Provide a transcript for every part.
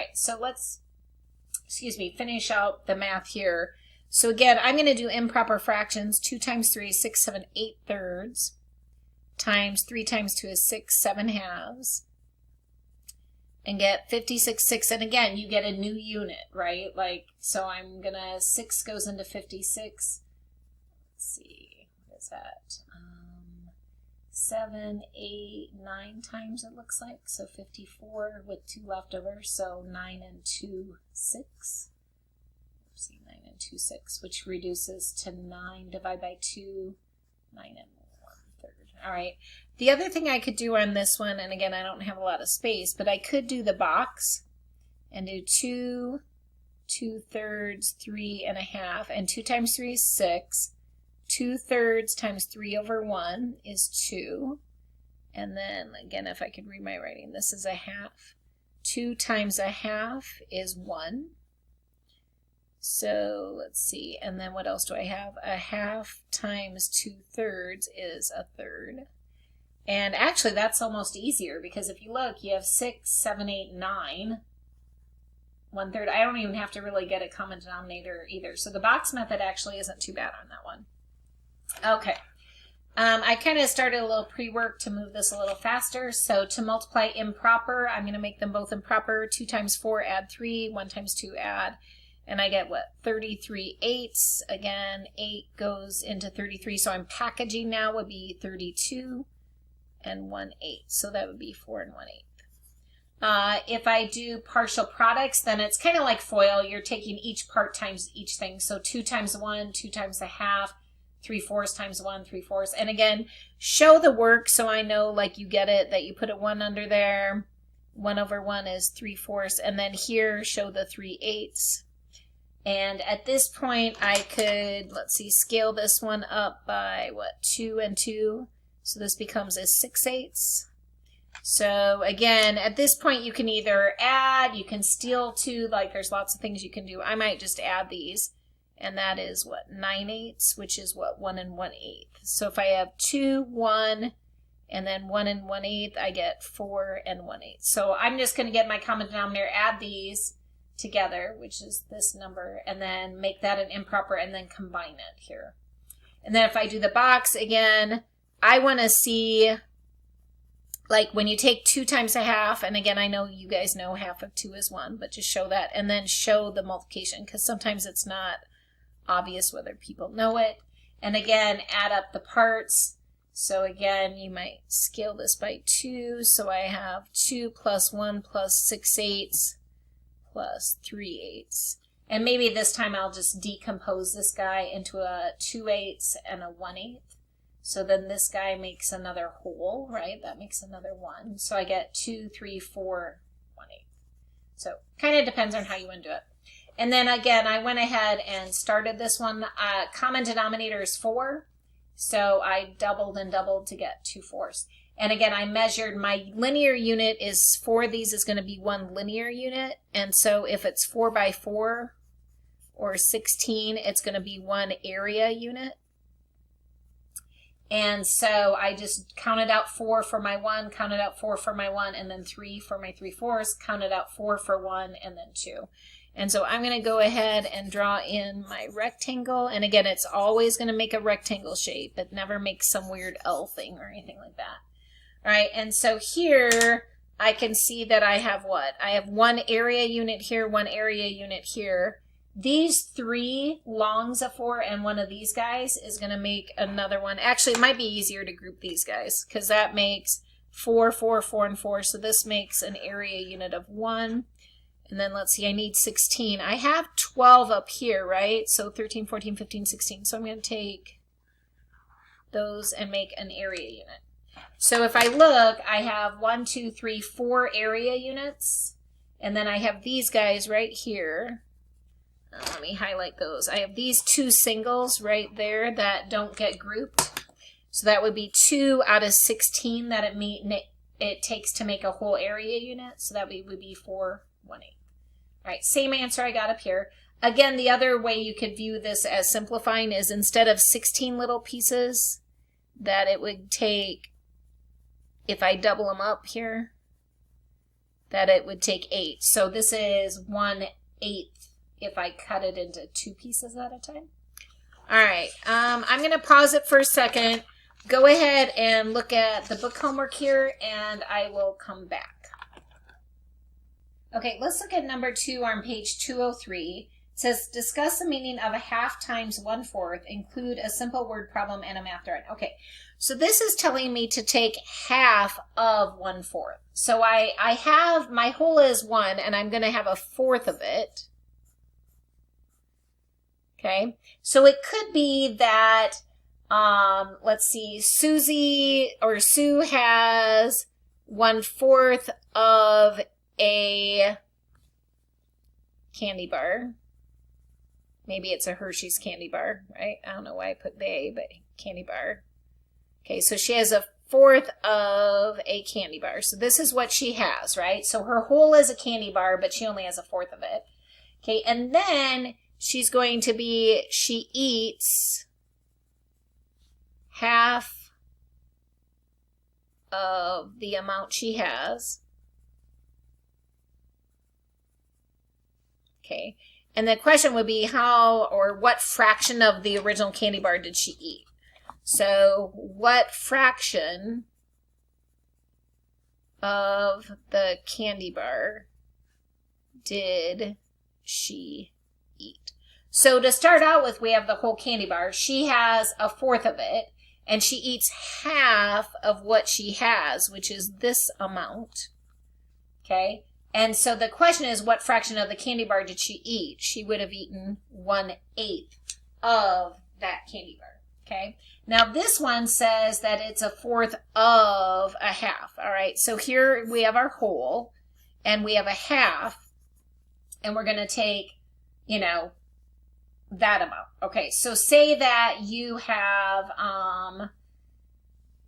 right, so let's, finish out the math here. So again, I'm going to do improper fractions. 2 times 3 is 6, 7, 8 thirds. Times 3 times 2 is 6, 7 halves. And get 56, 6. And again, you get a new unit, right? Like, so I'm going to, 6 goes into 56. Let's see, what is that? 7, 8, 9 times it looks like. So 54 with 2 left over. So 9 and 2, 6. See, 9 and 2, 6, which reduces to 9 divided by 2, 9 and 1/3. All right. The other thing I could do on this one, and again, I don't have a lot of space, but I could do the box and do 2, 2/3, 3 1/2, and 2 times 3 is 6. 2/3 times 3 over 1 is 2. And then again, if I could read my writing, this is 1/2. 2 times 1/2 is 1. So let's see, and then what else do I have? 1/2 times 2/3 is 1/3. And actually that's almost easier, because if you look, you have 6, 7, 8, 9, 1/3. I don't even have to really get a common denominator either. So the box method actually isn't too bad on that one. Okay. I kind of started a little pre-work to move this a little faster. So to multiply improper, I'm going to make them both improper. 2 times 4 add 3, 1 times 2 add. And I get what? 33/8. Again, 8 goes into 33. So I'm packaging now would be 32 and 1/8. So that would be 4 and 1/8. If I do partial products, then it's kind of like FOIL. You're taking each part times each thing. So 2 times 1, 2 times 1/2, 3/4 times 1, 3/4. And again, show the work so I know, like, you get it, that you put a 1 under there. 1 over 1 is 3/4. And then here, show the 3/8. And at this point, I could, let's see, scale this one up by, what, 2 and 2. So this becomes a 6/8. So again, at this point, you can either add, you can steal 2, like there's lots of things you can do. I might just add these. And that is, what, 9/8, which is, what, 1 and 1/8. So if I have 2, 1, and then 1 and 1/8, I get 4 and 1/8. So I'm just going to get my common denominator, add these together, which is this number, and then make that an improper, and then combine it here. And then if I do the box again, I want to see, like, when you take 2 times 1/2, and again, I know you guys know 1/2 of 2 is 1, but just show that, and then show the multiplication, because sometimes it's not obvious whether people know it. And again, add up the parts. So again, you might scale this by 2. So I have 2 plus 1 plus 6/8 plus 3/8. And maybe this time I'll just decompose this guy into a 2/8 and a 1/8. So then this guy makes another whole, right? That makes another 1. So I get 2, 3, 4, 1/8. So kind of depends on how you want to do it. And then again, I went ahead and started this one. Common denominator is 4. So I doubled and doubled to get 2/4. And again, I measured my linear unit is 4 of these is going to be 1 linear unit. And so if it's 4 by 4 or 16, it's going to be 1 area unit. And so I just counted out 4 for my 1, counted out 4 for my 1, and then 3 for my 3/4, counted out 4 for 1, and then 2. And so I'm going to go ahead and draw in my rectangle. And again, it's always going to make a rectangle shape. It never makes some weird L thing or anything like that. All right, and so here I can see that I have what? I have 1 area unit here, 1 area unit here. These 3 longs of 4 and 1 of these guys is going to make another one. Actually, it might be easier to group these guys because that makes 4, 4, 4, and 4. So this makes an area unit of 1. And then let's see, I need 16. I have 12 up here, right? So 13, 14, 15, 16. So I'm going to take those and make an area unit. So if I look, I have 1, 2, 3, 4 area units. And then I have these guys right here. Let me highlight those. I have these 2 singles right there that don't get grouped. So that would be 2 out of 16 that it takes to make a whole area unit. So that would be 4, 1, 8. All right, same answer I got up here. Again, the other way you could view this as simplifying is instead of 16 little pieces, that it would take, if I double them up here, that it would take 8. So this is 1/8 if I cut it into 2 pieces at a time. All right, I'm going to pause it for a second. Go ahead and look at the book homework here, and I will come back. Okay, let's look at number 2 on page 203. It says, discuss the meaning of a half times 1/4. Include a simple word problem and a math drawing. Okay, so this is telling me to take half of 1/4. So I have, my whole is 1, and I'm going to have a fourth of it. Okay, so it could be that, let's see, Sue has 1/4 of a candy bar. Maybe it's a Hershey's candy bar, right? I don't know why I put they, but candy bar. Okay, so she has 1/4 of a candy bar. So this is what she has, right? So her whole is a candy bar, but she only has 1/4 of it. Okay, and then she's going to be, she eats half of the amount she has. Okay, and the question would be how or what fraction of the original candy bar did she eat? So what fraction of the candy bar did she eat? So to start out with, we have the whole candy bar. She has 1/4 of it, and she eats half of what she has, which is this amount. Okay, and so the question is, what fraction of the candy bar did she eat? She would have eaten 1/8 of that candy bar. Okay, now this one says that it's 1/4 of a half. All right, so here we have our whole, and we have a half, and we're going to take, you know, that amount. Okay, so say that you have,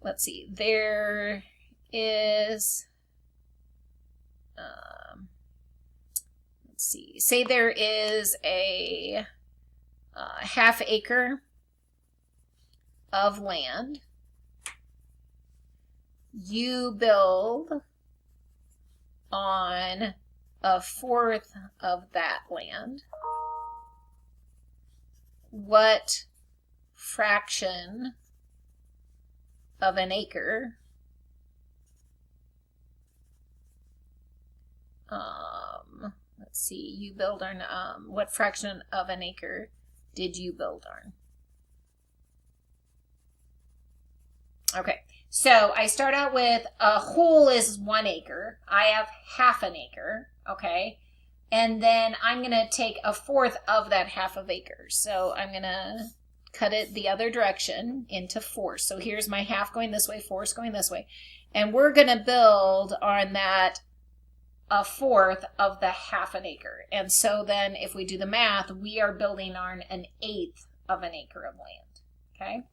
let's see, there is, let's see, say there is a half acre of land. You build on 1/4 of that land. What fraction of an acre let's see, you build on what fraction of an acre did you build on? Okay, so I start out with a whole is 1 acre. I have half an acre, okay? And then I'm going to take 1/4 of that half of acre. So I'm going to cut it the other direction into 4. So here's my half going this way, 4 is going this way. And we're going to build on that 1/4 of the half an acre. And so then if we do the math, we are building on 1/8 of an acre of land, okay?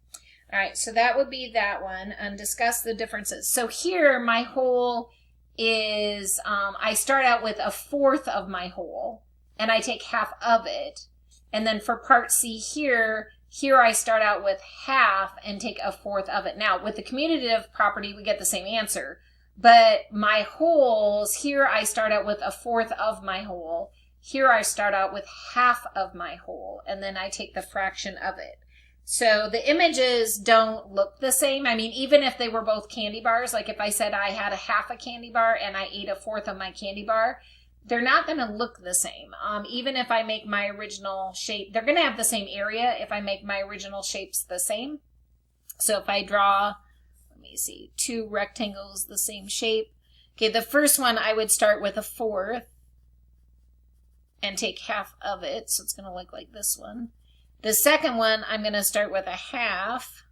All right, so that would be that one, and discuss the differences. So here my whole is, I start out with 1/4 of my whole, and I take half of it. And then for part C here I start out with half and take 1/4 of it. Now, with the commutative property, we get the same answer. But my wholes, here I start out with 1/4 of my whole. Here I start out with half of my whole, and then I take the fraction of it. So the images don't look the same. I mean, even if they were both candy bars, like if I said I had half a candy bar and I ate 1/4 of my candy bar, they're not going to look the same. Even if I make my original shape, they're going to have the same area if I make my original shapes the same. So if I draw, let me see, 2 rectangles the same shape. Okay, the first one I would start with 1/4 and take half of it. So it's going to look like this one. The second one, I'm going to start with 1/2,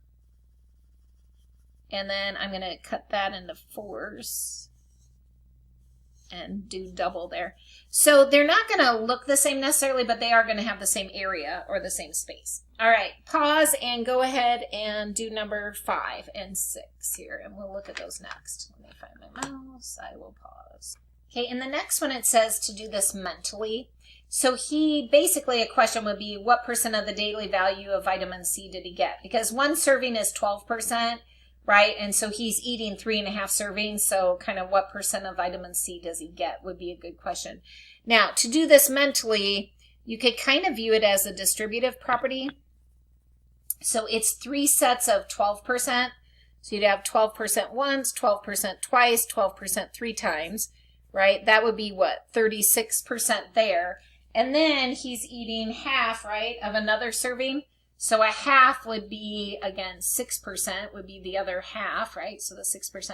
and then I'm going to cut that into 4s and do double there. So they're not going to look the same necessarily, but they are going to have the same area or the same space. All right, pause and go ahead and do number 5 and 6 here, and we'll look at those next. Let me find my mouse. I will pause. Okay, in the next one it says to do this mentally. So basically a question would be, what % of the daily value of vitamin C did he get? Because 1 serving is 12%, right? And so he's eating 3.5 servings. So kind of what percent of vitamin C does he get would be a good question. Now, to do this mentally, you could kind of view it as a distributive property. So it's 3 sets of 12%. So you'd have 12% once, 12% twice, 12% 3 times, right? That would be what? 36% there. And then he's eating half, right, of another serving. So a half would be, again, 6% would be the other half, right? So the 6%.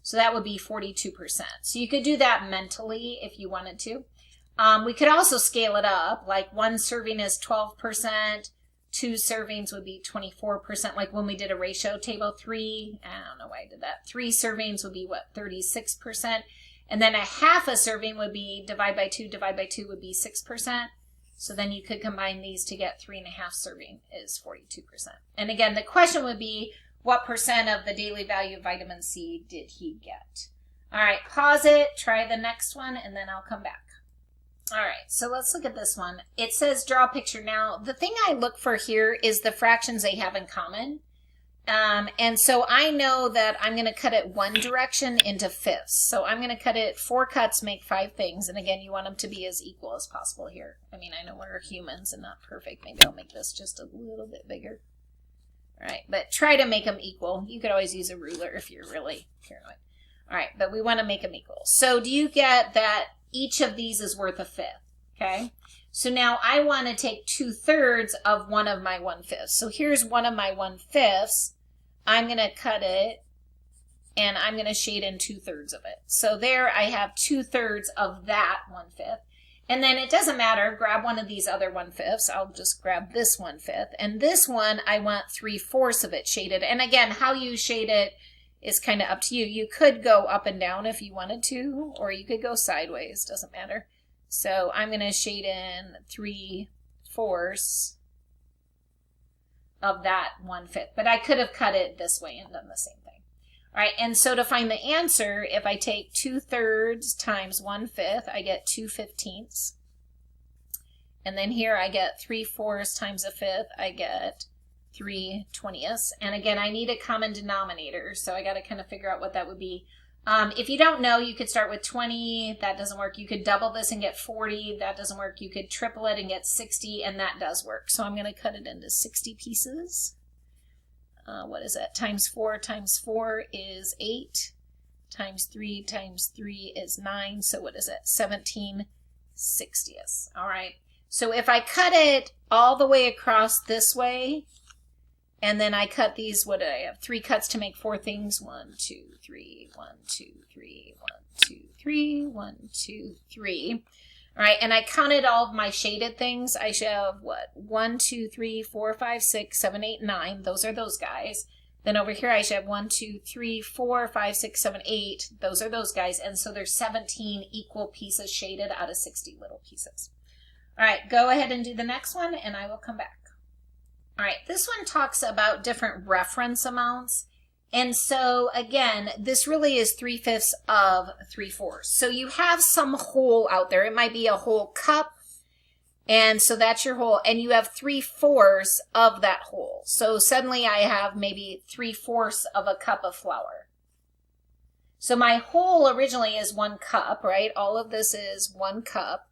So that would be 42%. So you could do that mentally if you wanted to. We could also scale it up, like 1 serving is 12%. 2 servings would be 24%, like when we did a ratio table. 3, I don't know why I did that. 3 servings would be what, 36%. And then a half a serving would be divide by 2 would be 6%. So then you could combine these to get 3.5 serving is 42%. And again, the question would be, what percent of the daily value of vitamin C did he get? All right, pause it, try the next one, and then I'll come back. All right, so let's look at this one. It says draw a picture. Now, the thing I look for here is the fractions they have in common. And so I know that I'm going to cut it one direction into fifths. So I'm going to cut it 4 cuts, make 5 things. And again, you want them to be as equal as possible here. I mean, I know we're humans and not perfect. Maybe I'll make this just a little bit bigger. All right, but try to make them equal. You could always use a ruler if you're really paranoid. All right, but we want to make them equal. So do you get that each of these is worth a fifth? Okay, so now I want to take 2/3 of one of my 1/5. So here's one of my 1/5. I'm going to cut it and I'm going to shade in 2/3 of it. So there I have 2/3 of that 1/5. And then it doesn't matter, grab one of these other 1/5. I'll just grab this 1/5. And this one, I want 3/4 of it shaded. And again, how you shade it is kind of up to you. You could go up and down if you wanted to, or you could go sideways, doesn't matter. So I'm going to shade in 3/4 of that 1/5. But I could have cut it this way and done the same thing. All right, and so to find the answer, if I take 2/3 times 1/5, I get 2/15. And then here I get 3/4 times 1/5, I get 3/20. And again, I need a common denominator, so I got to kind of figure out what that would be. If you don't know, you could start with 20. That doesn't work. You could double this and get 40. That doesn't work. You could triple it and get 60, and that does work. So I'm going to cut it into 60 pieces. What is that? Times 4 times 4 is 8. Times 3 times 3 is 9. So what is it? 17/60. All right. So if I cut it all the way across this way, and then I cut these, what do I have? 3 cuts to make 4 things. 1, 2, 3, 1, 2, 3, 1, 2, 3, 1, 2, 3. All right, and I counted all of my shaded things. I should have, what, 1, 2, 3, 4, 5, 6, 7, 8, 9. Those are those guys. Then over here I should have 1, 2, 3, 4, 5, 6, 7, 8. Those are those guys. And so there's 17 equal pieces shaded out of 60 little pieces. All right, go ahead and do the next one, and I will come back. All right, this one talks about different reference amounts. And so again, this really is 3/5 of 3/4. So you have some whole out there. It might be a whole cup. And so that's your whole. And you have 3/4 of that whole. So suddenly I have maybe 3/4 of a cup of flour. So my whole originally is 1 cup, right? All of this is 1 cup.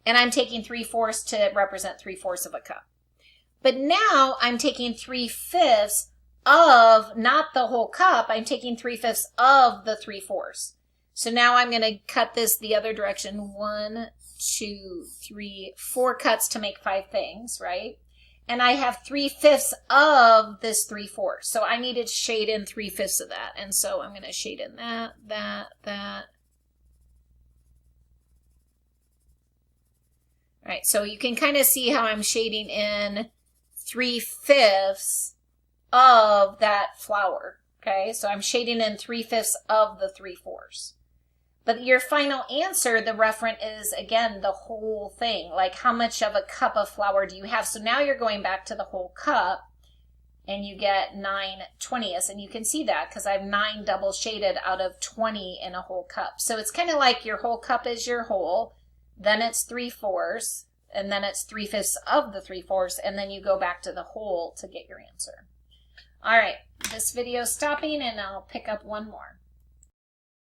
And I'm taking 3/4 to represent 3/4 of a cup. But now I'm taking 3/5 of, not the whole cup, I'm taking 3/5 of the 3/4. So now I'm going to cut this the other direction. 1, 2, 3, 4 cuts to make 5 things, right? And I have 3/5 of this 3/4. So I need to shade in 3/5 of that. And so I'm going to shade in that. All right, so you can kind of see how I'm shading in 3/5 of that flour, okay? So I'm shading in 3/5 of the 3/4. But your final answer, the referent is, again, the whole thing. Like, how much of a cup of flour do you have? So now you're going back to the whole cup, and you get 9/20. And you can see that because I have 9 double shaded out of 20 in a whole cup. So it's kind of like your whole cup is your whole, then it's 3/4, and then it's 3/5 of the 3/4, and then you go back to the whole to get your answer. All right, this video's stopping and I'll pick up one more.